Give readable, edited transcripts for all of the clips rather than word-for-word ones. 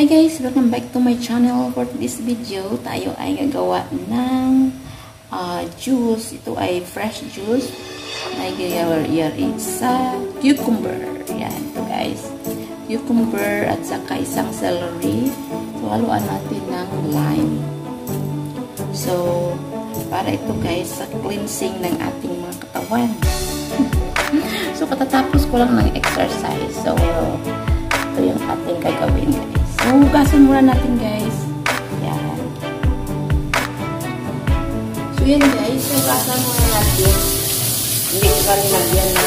Hi guys! Welcome back to my channel. For this video, tayo ay gagawa ng juice. Ito ay fresh juice na gagawin sa cucumber. Yan, ito guys. Cucumber at saka isang celery. So, haluan natin ng lime. So, para ito guys, sa cleansing ng ating mga katawan. So, katatapos ko lang ng exercise. So, ito yung ating gagawin guys. So, hugasan muna natin guys. Yan. So, yan guys. Hugasan muna natin. Hindi ko pa nilagyan na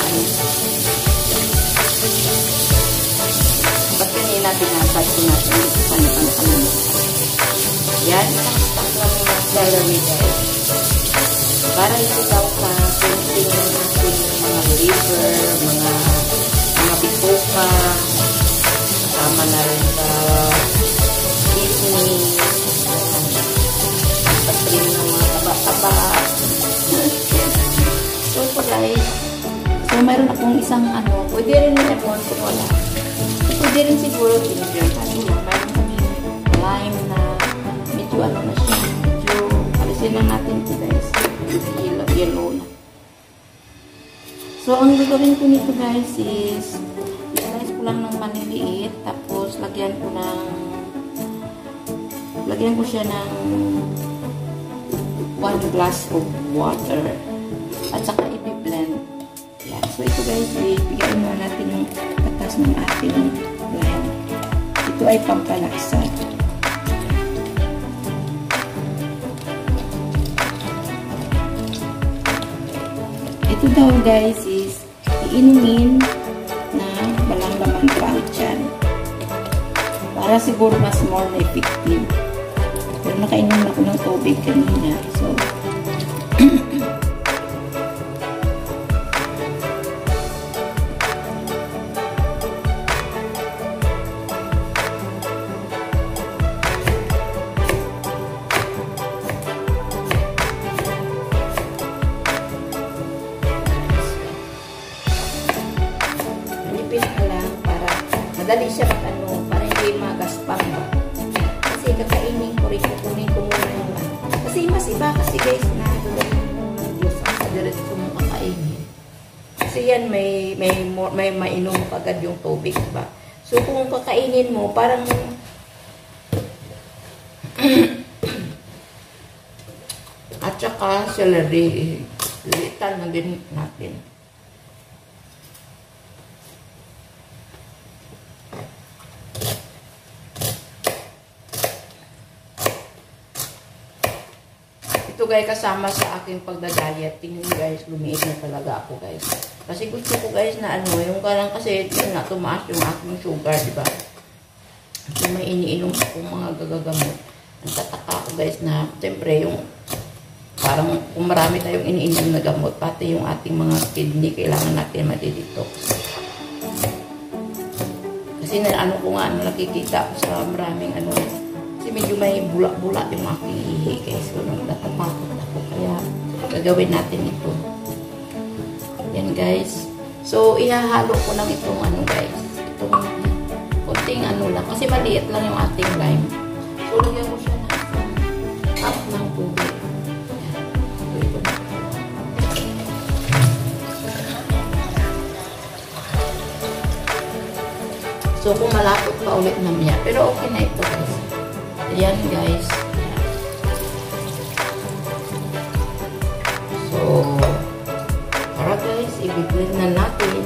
ba't kanina binasad ko natin. Hindi ko pa nakalimutan. Yan. Isang stack lang ng celery guys. Para ito daw sa cleansing ng ating mga liver, mga bituka, kasama na rin sa kidney, patrim ng mga taba-taba. So ito guys, so mayroon akong isang pwede rin lemon kung wala. Pwede rin siguro ginger. Mayroon kami lime na medyo na siya. Medyo alisin na natin ito guys. Yellow na. So ang gagawin ko nito guys is i-slice ko lang ng maliliit, tapos lagyan ko siya ng 1 glass of water at saka i-blend. Yan. So ito guys, ibigay mo natin yung katas ng ating lime. Ito ay pampalasa. Ito daw guys is iinumin na walang laman ang tiyan. Para siguro mas more na effective. Pero nakainom na ako ng tubig kanina. So, madali siya para hindi magaspang ba. Kasi kakainin ko rin, kukunin ko muna yung kasi mas iba kasi guys na ng Diyos ang sa diretso mong kakainin. Kasi yan may mainom agad yung tubig ba. So kung kakainin mo, parang at saka celery, litan na din natin. Ito guys, kasama sa aking pagda-diet. Tingnan guys, lumiit na talaga ako guys. Kasi gusto ko guys na yung karang kasi yun na tumaas yung aking sugar, diba? Kasi may iniinom akong mga gagagamot. Ang tataka ko guys na, siyempre yung parang kung marami tayong iniinom na gamot, pati yung ating mga kidney, kailangan natin matidetox. Kasi ko nga, nakikita ko sa maraming kasi medyo may bula-bula yung aking ihi guys. So, natatakot ako. Kaya, gagawin natin ito. Yan guys. So, ihahalo ko lang itong guys. Itong konting lang. Kasi maliit lang yung ating lime. So, lagyan ko siya ng cup ng tubig. So, ito na. So, kung malapot pa ulit mamaya. Pero okay na ito guys. Ayan guys. So, para guys, i-blend na natin.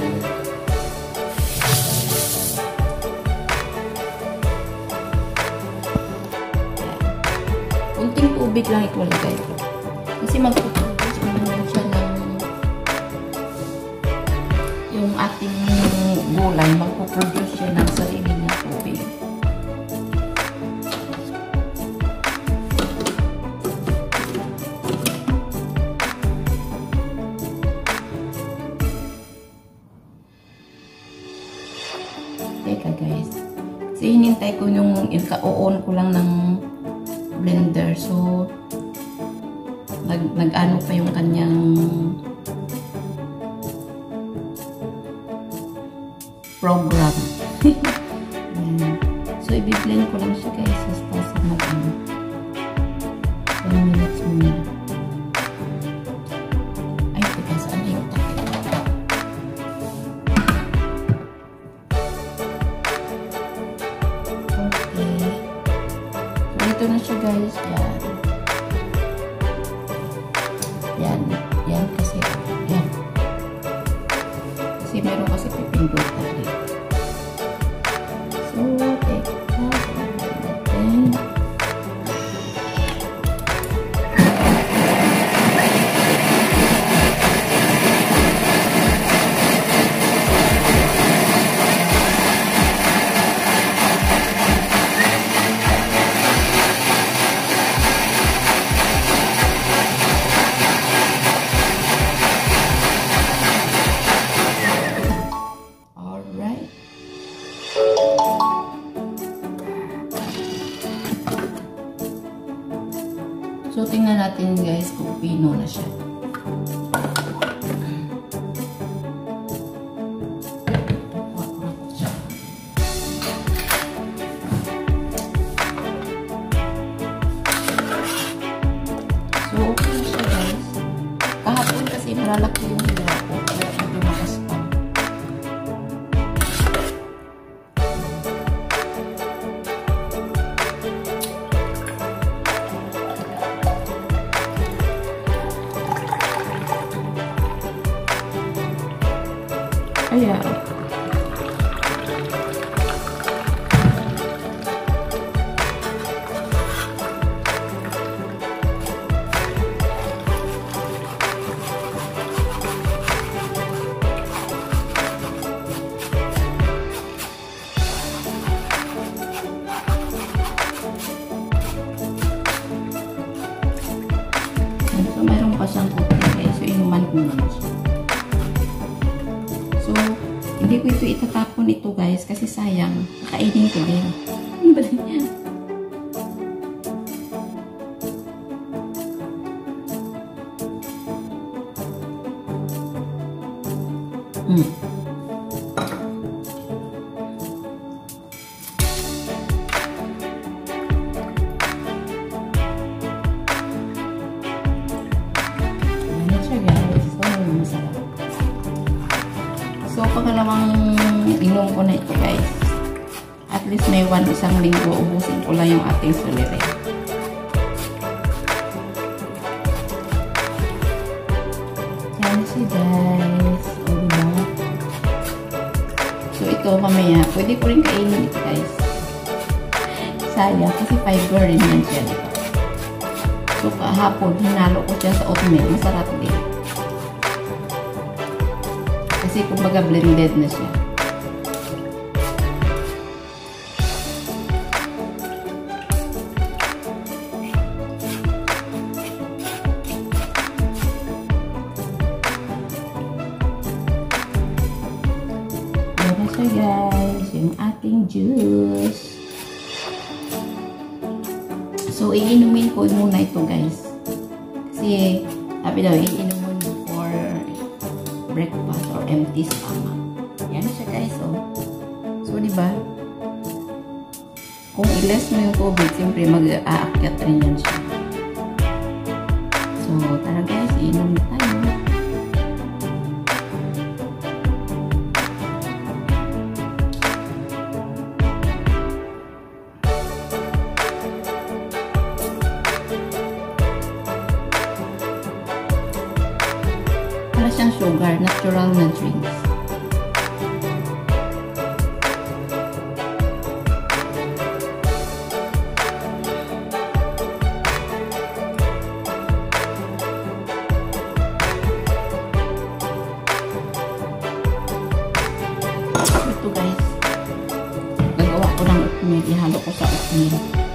Kunting tubig lang ito lagay ko. Kasi magpupuntos naman siya ng yung ating gulay, magpuproduce siya ng sarili niya tubig. Teka guys. Kasi hinintay ko yung on ko lang ng blender. So, nag-ano pa yung kanyang program. So, i-blend ko lang siya guys. Basta sa mag-ano. 10 minutes muna. Ay, teka, saan na yung takip? Okay. So, ito na siya guys. Yan. Yan. Yan kasi. Yan. Kasi meron kasi pipindot tayo. So, take that. Then, so, tingnan natin guys kung pino na siya. So, okay na siya guys. Kahapon kasi malalaki yung hilaw ko. Kaya medyo makaspam. Kaya, so meron pa siyang puti. So, inuman ko naman siya. So, hindi ko ito itatapon ito guys kasi sayang. Kakainin ko din. Ano ba yan? Ano siya guys? So, masarap. So, pangalawang inom ko na ito guys. At least may isang linggo, ubusin ko lang yung ating sulire. Yan siya guys. O, diba? So, ito mamaya, pwede ko rin kainin ito guys. Sayang, kasi fiber rin yan siya dito. So, kahapon, hinalo ko siya sa oatmeal. Masarap din. Kasi kumbaga blended na siya. Yan na siya guys, yung ating juice. So, iinumin ko muna ito guys. Kasi, sabi daw, iinumin for breakfast or empty stomach. Yan siya guys, oh. So, diba? Kung i-less mo yung tubig, siyempre mag-aakyat rin yan siya. So, tara guys, iinom na tayo. Para siyang sugar, natural na drinks. Ito guys, gagawa ko ng oatmeal, ihalo ko sa oatmeal.